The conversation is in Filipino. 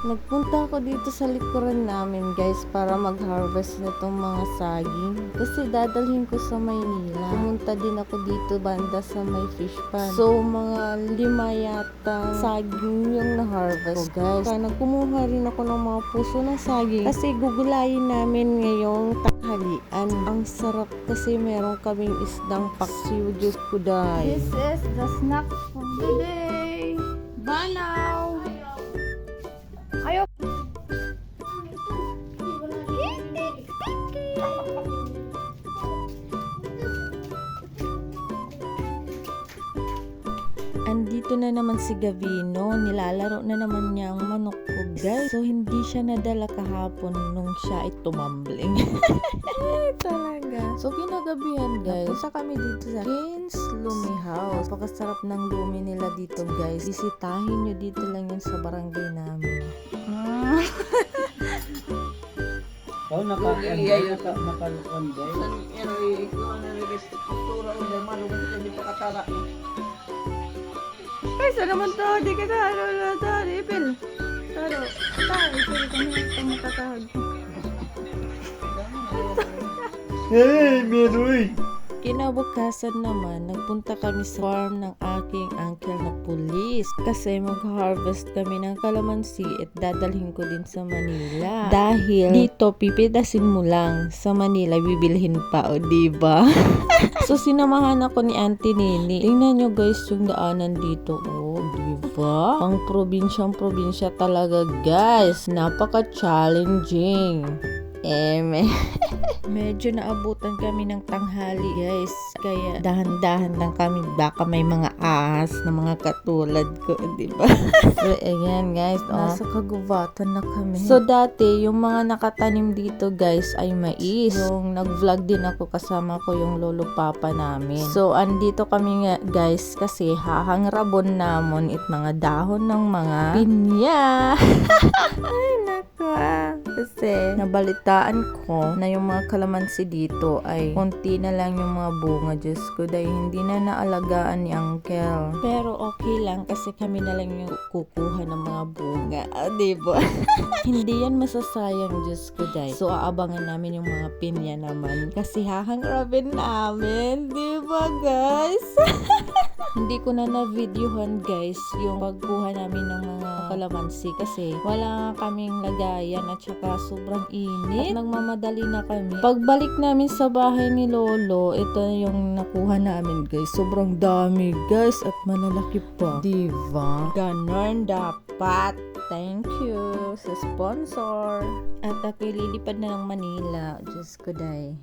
Nagpunta ako dito sa likuran namin guys para mag-harvest nitong mga saging. Kasi dadalhin ko sa Maynila. Pumunta din ako dito banda sa may fish pan. So mga 5 yata saging yung na-harvest guys. Kaya nagkumuha rin ako ng mga puso ng saging. Kasi gugulayin namin ngayong tanghalian. Ang sarap kasi meron kaming isdang paksiw. Diyos ko dahil. This is the snack for the day. Banaw. Ayaw. Andito na naman si Gavino, nilalaro na naman niya ang manok ko guys. So hindi siya nadala kahapon nung siya ay tumambling. Ay talaga. So kinagabihan guys, punta kami dito sa Kins Lumi House. Napakasarap ng lumi nila dito guys. Bisitahin nyo, dito lang yun sa barangay namin. Oh, nakaluan guys. Kaysa naman to, di kita ano na to, Ripil. Taro, tayo, sorry kami itong matatahag. Hey, Meroy! Kinabukasan naman, nagpunta kami sa farm ng aking uncle na pulis kasi mag-harvest kami ng kalamansi at dadalhin ko din sa Manila. Dahil dito, pipidasin mo lang. Sa Manila, bibilhin pa, o diba? So, sinamahan ako ni Auntie Nini. Tingnan nyo guys yung daanan dito, o diba? Ang probinsya talaga guys. Napaka-challenging. Medyo naabutan kami ng tanghali guys, kaya dahan-dahan lang kami, baka may mga ahas na mga katulad ko, diba? So ayan guys, nasa kagubatan na kami. So dati yung mga nakatanim dito guys ay mais. Yung nag-vlog din ako, kasama ko yung lolo papa namin. So andito kami nga guys kasi hahangrabon namon it mga dahon ng mga pinya. Ay naku, kasi nabalitaan ko na yung mga kalamansi dito ay konti na lang yung mga bunga. Diyos ko, dahil hindi na naalagaan ni Uncle. Pero okay lang kasi kami na lang yung kukuha ng mga bunga. Diba? Hindi yan masasayang, Diyos ko, dahil. So, aabangan namin yung mga pinya naman kasi hahangrabin namin. Diba, guys? Hindi ko na na-videohan guys yung pagkuha namin ng mga kalamansi kasi wala kaming lagayan at saka sobrang init. At nagmamadali na kami. Pagbalik namin sa bahay ni Lolo, ito yung nakuha namin guys. Sobrang dami guys at malalaki pa. Diba? Ganon dapat. Thank you sa sponsor. At ako'y lilipad na ng Manila. Diyos ko, day.